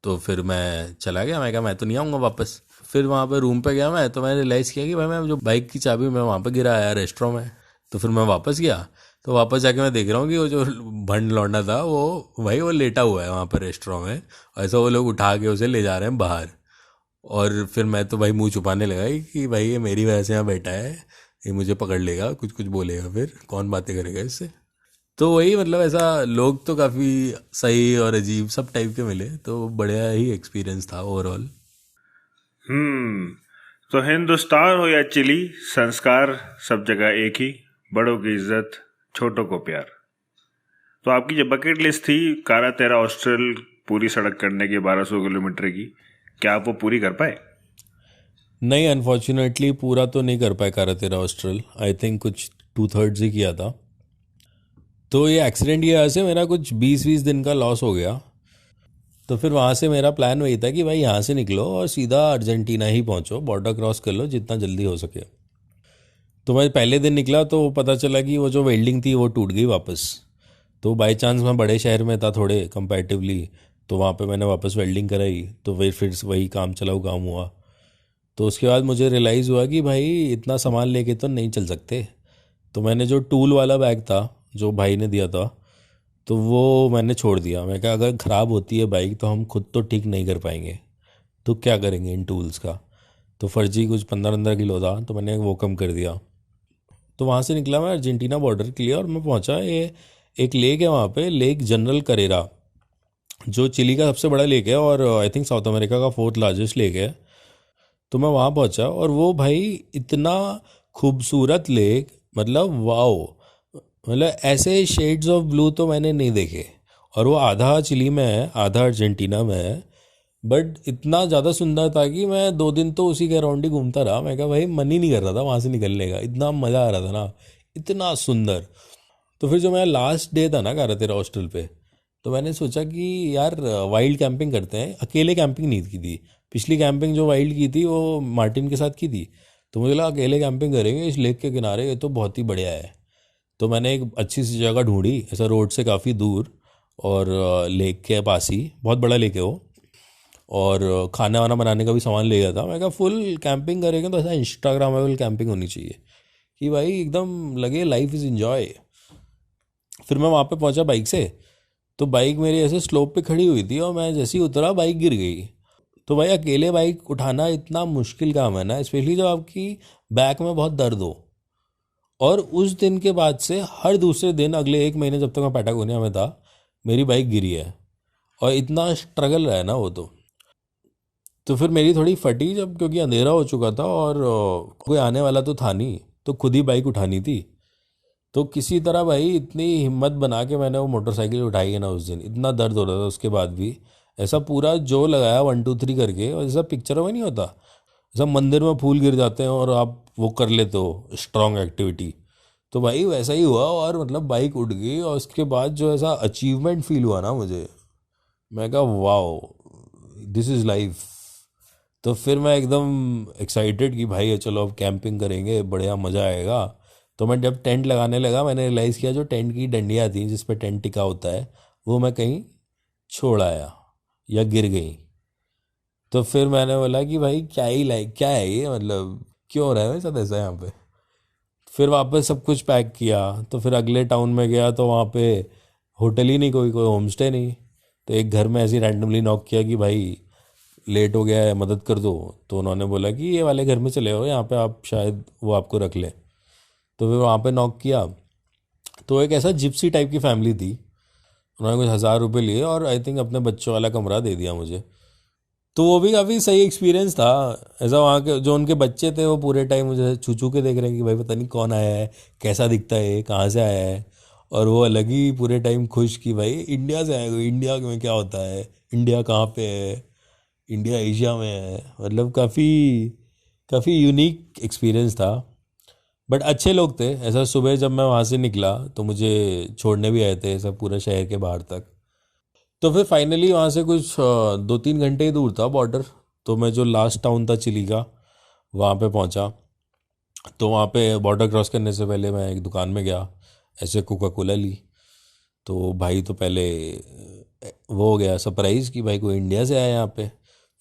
तो फिर मैं चला गया। मैं कहा मैं तो नहीं आऊँगा वापस। फिर वहाँ पे रूम पे गया मैं, तो मैंने रियलाइज़ किया कि भाई मैं जो बाइक की चाबी मैं वहाँ पे गिरा आया रेस्टोरेंट में। तो फिर मैं वापस गया, तो वापस जाके मैं देख रहा हूँ कि वो जो भंड लौंडा था वो भाई वो लेटा हुआ है वहाँ पर रेस्टोरेंट में। ऐसा वो लोग उठा के उसे ले जा रहे हैं बाहर। और फिर मैं तो भाई मुंह छुपाने लगा कि भाई ये मेरी वजह से यहाँ बैठा है, ये मुझे पकड़ लेगा, कुछ कुछ बोलेगा, फिर कौन बातें करेगा इससे। तो वही मतलब ऐसा लोग तो काफ़ी सही और अजीब सब टाइप के मिले, तो बढ़िया ही एक्सपीरियंस था ओवरऑल। हम्म। तो हिंदुस्तान हो या चिली, संस्कार सब जगह एक ही, बड़ों की इज्जत, छोटों को प्यार। तो आपकी जो बकेट लिस्ट थी कारा तेरा ऑस्ट्रल पूरी सड़क करने की 1200 किलोमीटर की, क्या आप वो पूरी कर पाए? नहीं अनफॉर्चुनेटली पूरा तो नहीं कर पाया कारा तेरा हॉस्टल, आई थिंक कुछ 2/3 ही किया था। तो ये एक्सीडेंट की वजह से मेरा कुछ 20-20 दिन का लॉस हो गया। तो फिर वहाँ से मेरा प्लान वही था कि भाई यहाँ से निकलो और सीधा अर्जेंटीना ही पहुँचो, बॉर्डर क्रॉस कर लो जितना जल्दी हो सके। तो मैं पहले दिन निकला तो पता चला कि वो जो वेल्डिंग थी वो टूट गई वापस। तो बाई चांस मैं बड़े शहर में था थोड़े कंपैरेटिवली, तो वहाँ पे मैंने वापस वेल्डिंग कराई, तो फिर वही काम चलाऊ काम हुआ। तो उसके बाद मुझे रियलाइज़ हुआ कि भाई इतना सामान लेके तो नहीं चल सकते। तो मैंने जो टूल वाला बैग था जो भाई ने दिया था, तो वो मैंने छोड़ दिया। मैं कहा अगर ख़राब होती है बाइक तो हम खुद तो ठीक नहीं कर पाएंगे, तो क्या करेंगे इन टूल्स का। तो फर्जी कुछ 15-15 किलो था, तो मैंने वो कम कर दिया। तो वहाँ से निकला मैं अर्जेंटीना बॉर्डर के लिए, और मैं पहुँचा ये एक लेक है वहाँ पे, लेक जनरल करेरा, जो चिली का सबसे बड़ा लेक है और आई थिंक साउथ अमेरिका का फोर्थ लार्जेस्ट लेक है। तो मैं वहाँ पहुँचा और वो भाई इतना खूबसूरत लेक, मतलब वाओ, मतलब ऐसे शेड्स ऑफ ब्लू तो मैंने नहीं देखे। और वो आधा चिली में है आधा अर्जेंटीना में है, बट इतना ज़्यादा सुंदर था कि मैं 2 दिन तो उसी के अराउंड ही घूमता रहा। मैं कहा भाई मन ही नहीं कर रहा था वहाँ से निकलने का, इतना मज़ा आ रहा था ना, इतना सुंदर। तो फिर जो मेरा लास्ट डे था ना कारा तेरा हॉस्टल पे, तो मैंने सोचा कि यार वाइल्ड कैंपिंग करते हैं। अकेले कैंपिंग नहीं की थी, पिछली कैंपिंग जो वाइल्ड की थी वो मार्टिन के साथ की थी। तो मुझे लगा अकेले कैंपिंग करेंगे इस लेक के किनारे, ये तो बहुत ही बढ़िया है। तो मैंने एक अच्छी सी जगह ढूंढी ऐसा रोड से काफ़ी दूर, और लेक के पास ही, बहुत बड़ा लेक है वो। और खाना वाना बनाने का भी सामान ले गया था। मैं कहा फुल कैंपिंग करेंगे तो ऐसा इंस्टाग्रामेबल कैंपिंग होनी चाहिए कि भाई एकदम लगे लाइफ इज़ इन्जॉय। फिर मैं वहाँ पे पहुँचा बाइक से, तो बाइक मेरी ऐसे स्लोप पे खड़ी हुई थी, और मैं जैसे ही उतरा बाइक गिर गई। तो भाई अकेले बाइक उठाना इतना मुश्किल काम है ना, स्पेशली जब आपकी बैक में बहुत दर्द हो। और उस दिन के बाद से हर दूसरे दिन अगले 1 महीने जब तक मैं पैटागोनिया में था, मेरी बाइक गिरी है। और इतना स्ट्रगल रहा है ना वो तो फिर मेरी थोड़ी फटी जब, क्योंकि अंधेरा हो चुका था और कोई आने वाला तो था नहीं, तो खुद ही बाइक उठानी थी। तो किसी तरह भाई इतनी हिम्मत बना के मैंने वो मोटरसाइकिल उठाई है ना, उस दिन इतना दर्द हो रहा था उसके बाद भी। ऐसा पूरा जो लगाया 1 2 3 करके, और जैसा पिक्चरों में नहीं होता, जैसा मंदिर में फूल गिर जाते हैं और आप वो कर लेते हो स्ट्रॉन्ग एक्टिविटी, तो भाई वैसा ही हुआ। और मतलब बाइक उठ गई, और उसके बाद जो ऐसा अचीवमेंट फील हुआ ना मुझे, मैं कहा वाओ, दिस इज़ लाइफ। तो फिर मैं एकदम एक्साइटेड कि भाई चलो अब कैंपिंग करेंगे, बढ़िया मज़ा आएगा। तो मैं जब टेंट लगाने लगा, मैंने रियलाइज़ किया जो टेंट की डंडियाँ थी जिस पे टेंट टिका होता है, वो मैं कहीं छोड़ आया या गिर गई। तो फिर मैंने बोला कि भाई क्या ही लाइक क्या है ये, मतलब क्यों हो रहा है मेरे साथ ऐसा यहाँ पे। फिर वापस सब कुछ पैक किया, तो फिर अगले टाउन में गया, तो वहाँ पे होटल ही नहीं, कोई कोई होम स्टे नहीं। तो एक घर में ऐसे ही रैंडमली नॉक किया कि भाई लेट हो गया है, मदद कर दो। तो उन्होंने बोला कि ये वाले घर में चले हो, यहाँ पे आप शायद वो आपको रख ले। तो फिर वहाँ पे नॉक किया, तो एक ऐसा जिप्सी टाइप की फैमिली थी। उन्होंने कुछ 1,000 रुपये लिए और आई थिंक अपने बच्चों वाला कमरा दे दिया मुझे। तो वो भी काफ़ी सही एक्सपीरियंस था। ऐसा वहाँ के जो उनके बच्चे थे वो पूरे टाइम मुझे छू छू के देख रहे हैं कि भाई पता नहीं कौन आया है, कैसा दिखता है, कहाँ से आया है। और वो अलग ही पूरे टाइम खुश कि भाई इंडिया से आया है, इंडिया में क्या होता है, इंडिया कहाँ पे है, इंडिया एशिया में है। मतलब काफ़ी काफ़ी यूनिक एक्सपीरियंस था। बट अच्छे लोग थे। ऐसा सुबह जब मैं वहाँ से निकला तो मुझे छोड़ने भी आए थे, ऐसा पूरा शहर के बाहर तक। तो फिर फाइनली वहाँ से कुछ 2-3 घंटे ही दूर था बॉर्डर। तो मैं जो लास्ट टाउन था चिली का, वहाँ पे पहुँचा। तो वहाँ पे बॉर्डर क्रॉस करने से पहले मैं एक दुकान में गया, ऐसे कोका कोला ली। तो भाई तो पहले वो हो गया सरप्राइज़ कि भाई कोई इंडिया से आया यहाँ पे।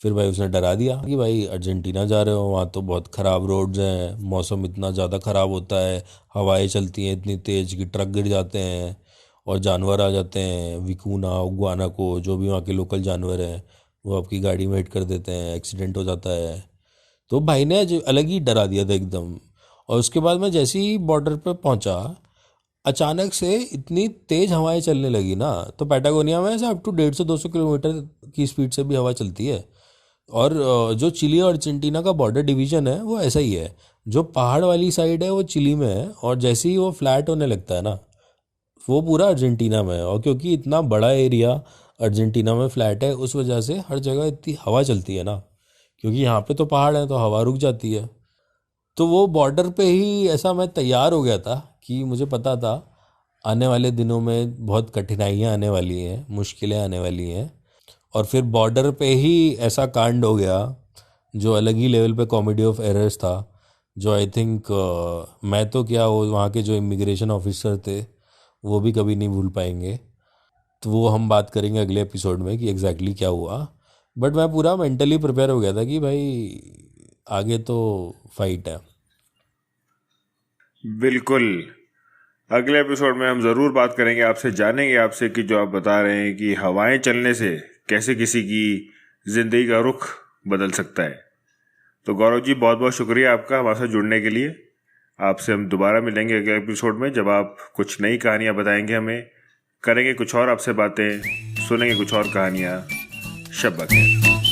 फिर भाई उसने डरा दिया कि भाई अर्जेंटीना जा रहे हो, वहाँ तो बहुत ख़राब रोड्स हैं, मौसम इतना ज़्यादा ख़राब होता है, हवाएं चलती हैं इतनी तेज़ कि ट्रक गिर जाते हैं और जानवर आ जाते हैं, विकूना उगवाना को जो भी वहाँ के लोकल जानवर हैं वो आपकी गाड़ी में हिट कर देते हैं, एक्सीडेंट हो जाता है। तो भाई ने अलग ही डरा दिया था एकदम। और उसके बाद मैं जैसे ही बॉर्डर पे पहुंचा, अचानक से इतनी तेज हवाएं चलने लगी ना। तो पैटागोनिया में ऐसा अप टू 150-200 किलोमीटर की स्पीड से भी हवा चलती है। और जो चिली और अर्जेंटीना का बॉर्डर डिवीजन है वो ऐसा ही है, जो पहाड़ वाली साइड है वो चिली में है, और जैसे ही वो फ्लैट होने लगता है ना, वो पूरा अर्जेंटीना में है। और क्योंकि इतना बड़ा एरिया अर्जेंटीना में फ्लैट है, उस वजह से हर जगह इतनी हवा चलती है ना, क्योंकि यहाँ पे तो पहाड़ है तो हवा रुक जाती है। तो वो बॉर्डर पे ही ऐसा मैं तैयार हो गया था कि मुझे पता था आने वाले दिनों में बहुत कठिनाइयाँ आने वाली हैं, मुश्किलें आने वाली हैं। और फिर बॉर्डर पे ही ऐसा कांड हो गया जो अलग ही लेवल पे कॉमेडी ऑफ एरर्स था, जो आई थिंक मैं तो क्या, वो वहाँ के जो इमिग्रेशन ऑफिसर थे वो भी कभी नहीं भूल पाएंगे। तो वो हम बात करेंगे अगले एपिसोड में कि एग्जैक्टली क्या हुआ। बट मैं पूरा मेंटली प्रिपेयर हो गया था कि भाई आगे तो फाइट है। बिल्कुल। अगले एपिसोड में हम ज़रूर बात करेंगे आपसे, जानेंगे आपसे कि जो आप बता रहे हैं कि हवाएं चलने से कैसे किसी की ज़िंदगी का रुख बदल सकता है। तो गौरव जी, बहुत बहुत शुक्रिया आपका हमारे साथ जुड़ने के लिए। आपसे हम दोबारा मिलेंगे अगले एपिसोड में, जब आप कुछ नई कहानियाँ बताएंगे हमें, करेंगे कुछ और आपसे बातें, सुनेंगे कुछ और कहानियाँ। शब बख़ैर।